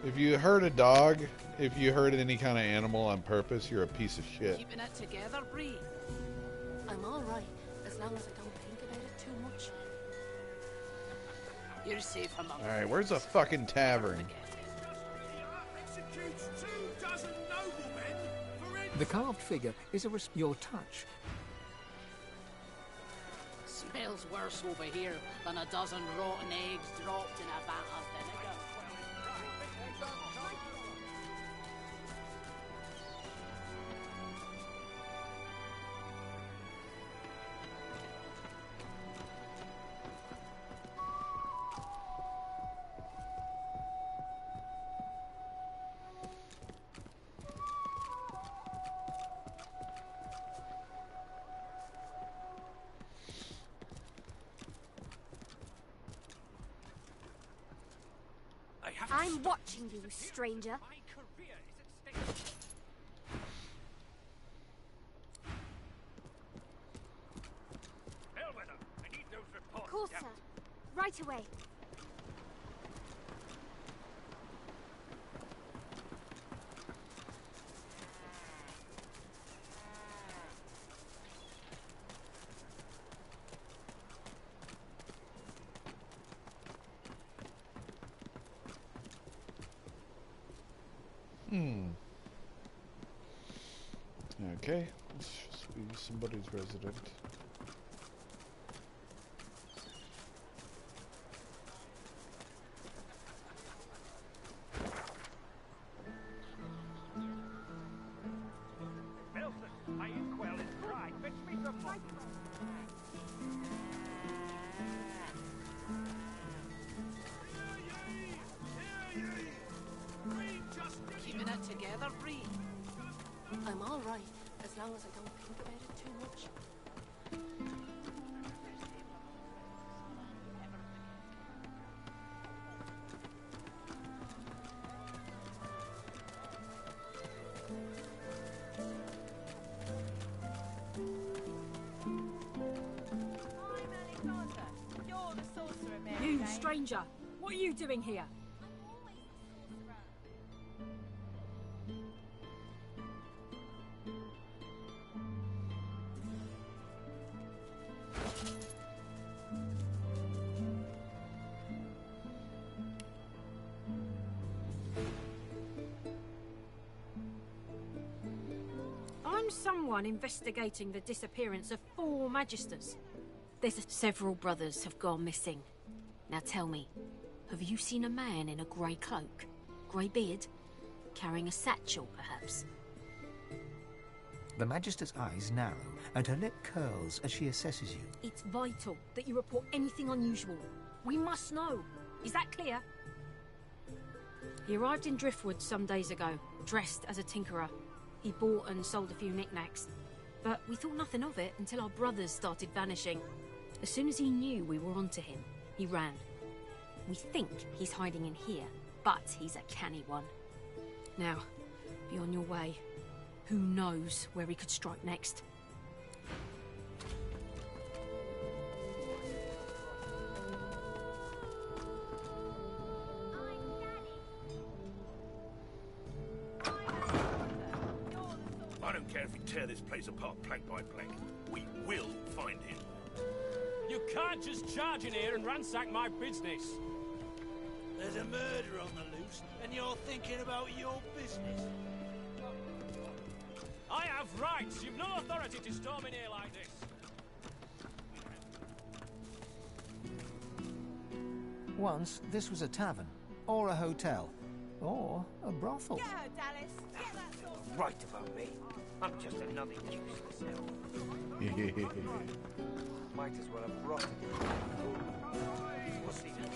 If you hurt a dog, if you hurt any kind of animal on purpose, you're a piece of shit.
Keeping it together, Bree.
I'm all right, as long as I don't think about it too much.
You're safe among
Alright, where's the fucking tavern?
executes 24 noblemen for
The carved figure is your touch.
Smells worse over here than a dozen rotten eggs dropped in a vat of vinegar.
I'm watching you, stranger. Of course, sir. Right away.
Okay, let's just be somebody's resident.
Wilson, my inkwell is dry. Fetch me some more.
Keeping it together, Bree. I'm all right, as long as I don't think about it too much.
You, stranger! What are you doing here? I'm someone investigating the disappearance of 4 Magisters. There's several brothers have gone missing. Now tell me, have you seen a man in a grey cloak, grey beard, carrying a satchel, perhaps?
The Magister's eyes narrow and her lip curls as she assesses you.
It's vital that you report anything unusual. We must know. Is that clear? He arrived in Driftwood some days ago, dressed as a tinkerer. He bought and sold a few knickknacks. But we thought nothing of it until our brothers started vanishing. As soon as he knew we were onto him, he ran. We think he's hiding in here, but he's a canny one. Now, be on your way. Who knows where he could strike next?
I don't care if we tear this place apart plank by plank. We will find him.
You can't just charge in here and ransack my business.
There's a murder on the loose, and you're thinking about your business.
I have rights. You've no authority to storm in here like this.
Once, this was a tavern, or a hotel, or a brothel.
Go, Dallas. Get that sauce.
Right about me. I'm just another useless elf.
Might as well have rotted.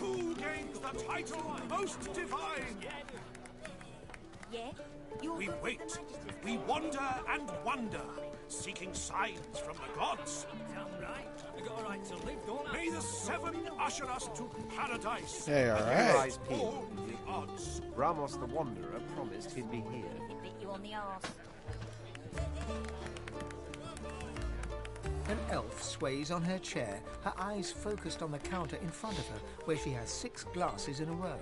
Who gains the title Most Divine?
Yeah?
We wait. We wander and wonder, seeking signs from the gods.
Damn right. We got a right to live, don't
May the 7 usher us to paradise.
Hey, all
Your
right.
eyes peeled.
The odds.
Ramos the Wanderer promised he'd be here.
He bit you on the arse.
An elf sways on her chair, her eyes focused on the counter in front of her, where she has 6 glasses in a row.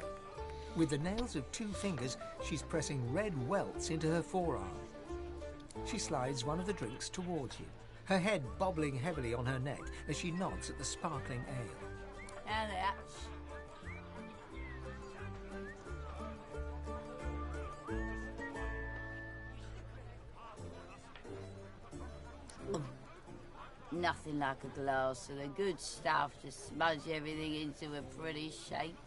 With the nails of 2 fingers, she's pressing red welts into her forearm. She slides one of the drinks towards you, her head bobbling heavily on her neck as she nods at the sparkling ale.
And that.
Nothing like a glass of the good stuff to smudge everything into a pretty shape.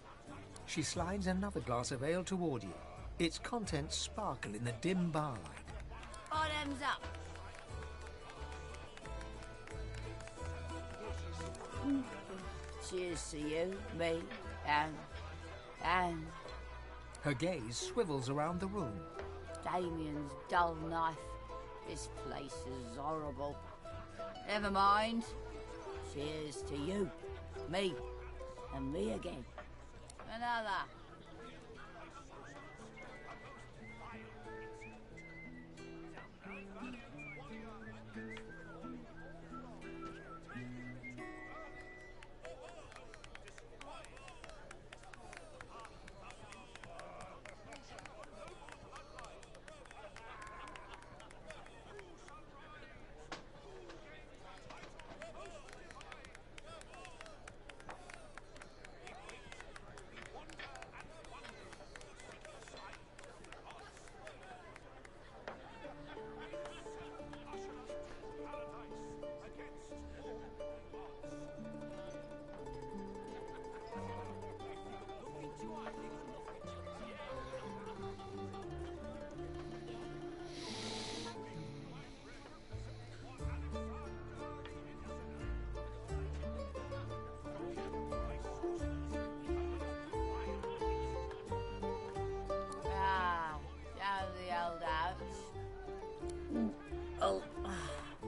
She slides another glass of ale toward you. Its contents sparkle in the dim barlight.
Bottoms up. Cheers to you, me, and...
Her gaze swivels around the room.
Damien's dull knife. This place is horrible. Never mind. Cheers to you, me, and me again. Another.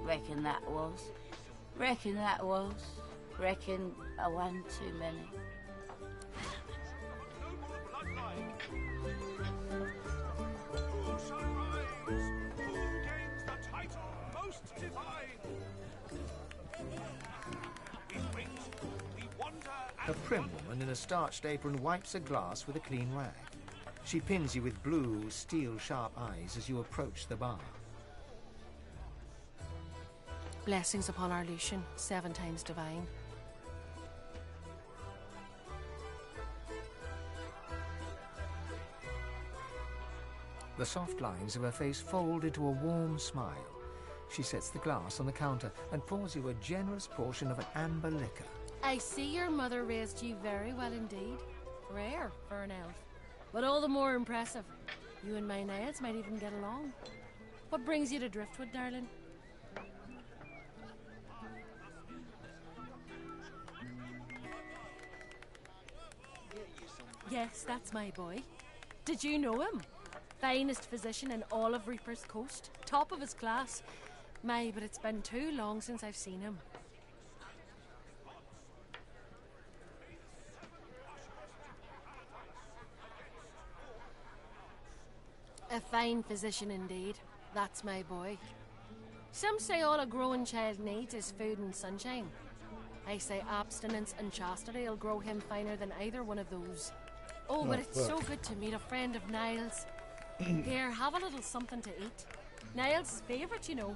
Reckon that was. Reckon a one too many.
A prim woman in a starched apron wipes a glass with a clean rag. She pins you with blue, steel-sharp eyes as you approach the bar.
Blessings upon our Lucian, 7 times divine.
The soft lines of her face fold into a warm smile. She sets the glass on the counter and pours you a generous portion of an amber liquor.
I see your mother raised you very well indeed. Rare for an elf, but all the more impressive. You and my Niles might even get along. What brings you to Driftwood, darling? Yes, that's my boy. Did you know him? Finest physician in all of Reaper's Coast. Top of his class. My, but it's been too long since I've seen him. A fine physician indeed. That's my boy. Some say all a growing child needs is food and sunshine. I say abstinence and chastity will grow him finer than either one of those. Oh, but it's so good to meet a friend of Niles. Here, have a little something to eat. Niles' favourite, you know.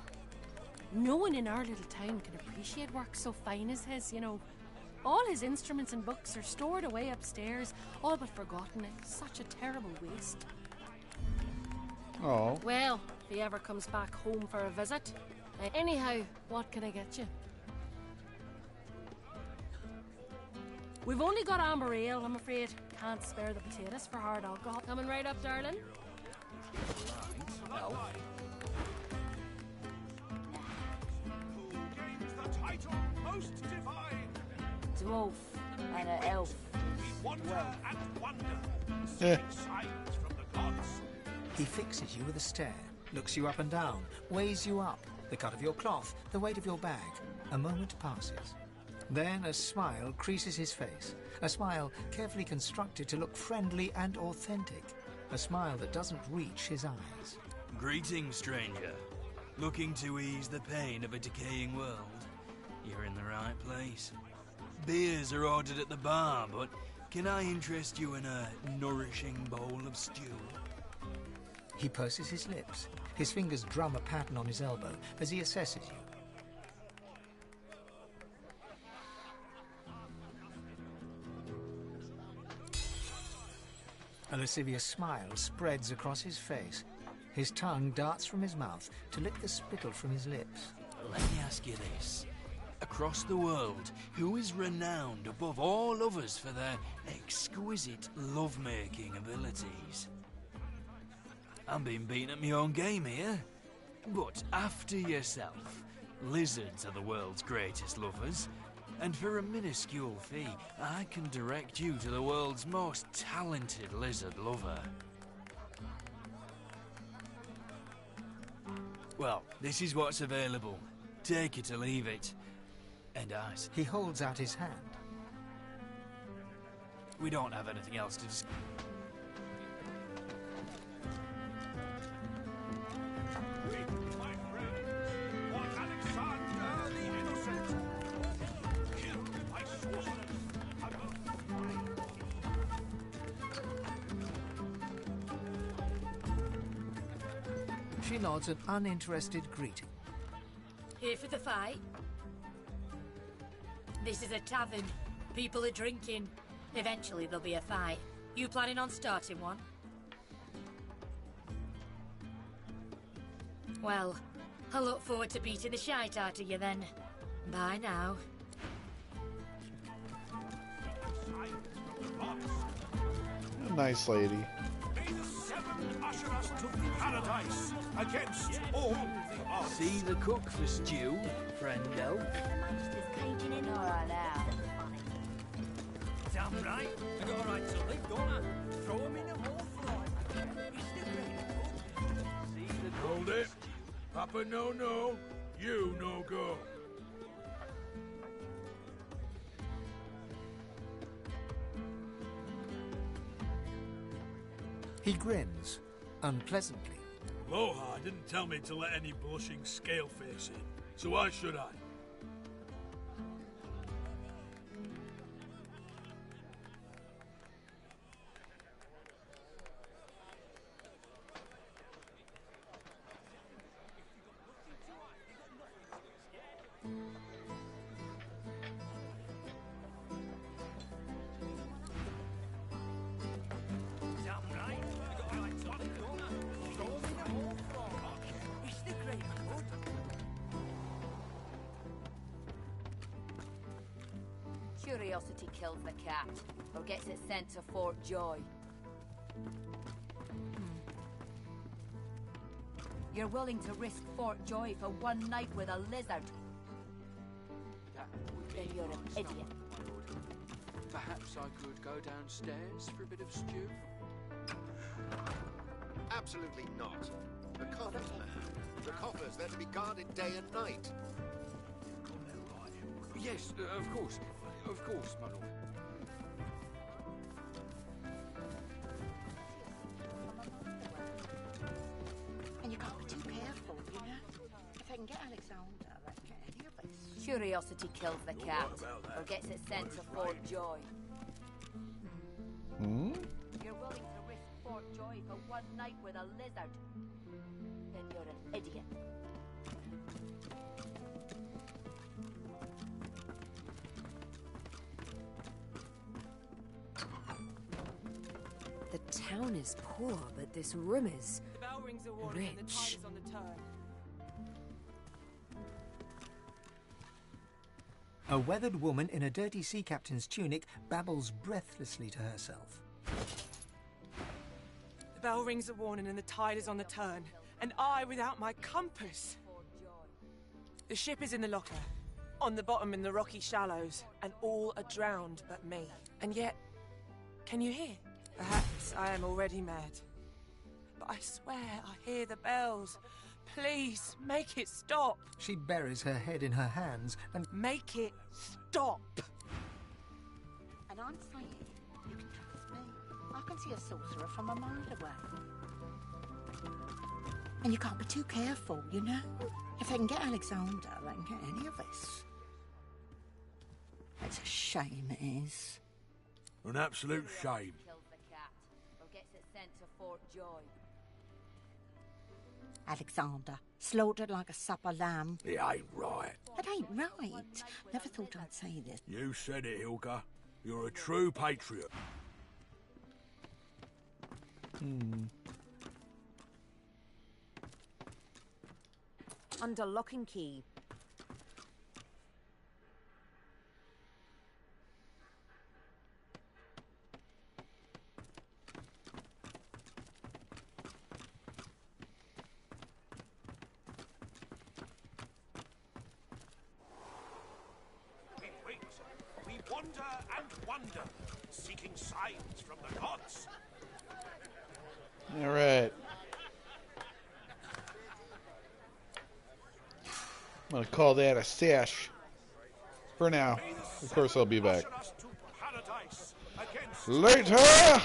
No one in our little town can appreciate work so fine as his, you know. All his instruments and books are stored away upstairs, all but forgotten. It's such a terrible waste.
Oh.
Well, if he ever comes back home for a visit. Anyhow, what can I get you? We've only got amber ale, I'm afraid. Can't spare the potatoes for hard alcohol. Coming right up, darling.
No. Who gains the title most divine?
Dwarf and an elf.
We wonder and wonder.
Yeah.
Signs from the gods.
He fixes you with a stare, looks you up and down, weighs you up, the cut of your cloth, the weight of your bag. A moment passes. Then a smile creases his face, a smile carefully constructed to look friendly and authentic, a smile that doesn't reach his eyes.
Greetings, stranger. Looking to ease the pain of a decaying world? You're in the right place. Beers are ordered at the bar, but can I interest you in a nourishing bowl of stew?
He purses his lips. His fingers drum a pattern on his elbow as he assesses you. A lascivious smile spreads across his face. His tongue darts from his mouth to lick the spittle from his lips.
Let me ask you this. across the world who is renowned above all others for their exquisite love-making abilities. I'm being beaten at my own game here. But after yourself, lizards are the world's greatest lovers, and for a minuscule fee, I can direct you to the world's most talented lizard lover. Well, this is what's available. Take it or leave it. And us.
He holds out his hand.
We don't have anything else to discuss.
She nods an uninterested greeting.
Here for the fight? This is a tavern. People are drinking. Eventually there'll be a fight. You planning on starting one? Well, I look forward to beating the shite out of you then. Bye now.
Nice lady.
May the seven usher us to paradise against all the odds.
See the cook for stew, friendo.
Alright now.
Damn right. I got a right to live, don't I? Throw him in a hole for
Hold it. Papa no, you no go.
He grins, unpleasantly.
Loha didn't tell me to let any blushing scale-face in, so why should I?
Curiosity kills the cat, or gets it sent to Fort Joy. You're willing to risk Fort Joy for one night with a lizard? Then you're an idiot.
Perhaps I could go downstairs for a bit of stew?
Absolutely not. The coffers, the coffers, they're to be guarded day and night.
Yes, of course. Of course, my lord.
And you can't be too careful, you know? If I can get Alexander, I can get any of us.
Curiosity kills the cat, or gets it sent to Fort Joy.
Hmm?
You're willing to risk Fort Joy for one night with a lizard? Then you're an idiot.
The town is poor, but this room is
The bell rings a warning and the tide
rich.
is on the turn.
A weathered woman in a dirty sea captain's tunic babbles breathlessly to herself.
The bell rings a warning and the tide is on the turn. And I without my compass. The ship is in the locker, on the bottom in the rocky shallows, and all are drowned but me. And yet, can you hear? Perhaps I am already mad. But I swear I hear the bells. Please, make it stop.
She buries her head in her hands and...
Make it stop!
And I'm saying, you can trust me. I can see a sorcerer from a mile away. And you can't be too careful, you know? If I can get Alexander, I can get any of us. It's a shame, it is.
An absolute shame.
Kills the cat, or gets it sent to Fort Joy.
Alexander, slaughtered like a supper lamb.
It ain't right.
It ain't right. Never thought I'd say this.
You said it, Hilga. You're a true patriot.
Under lock and key.
ponder and wonder, seeking signs from the gods.
All right. I'm going to call that a sesh. For now. Of course, I'll be back. Later!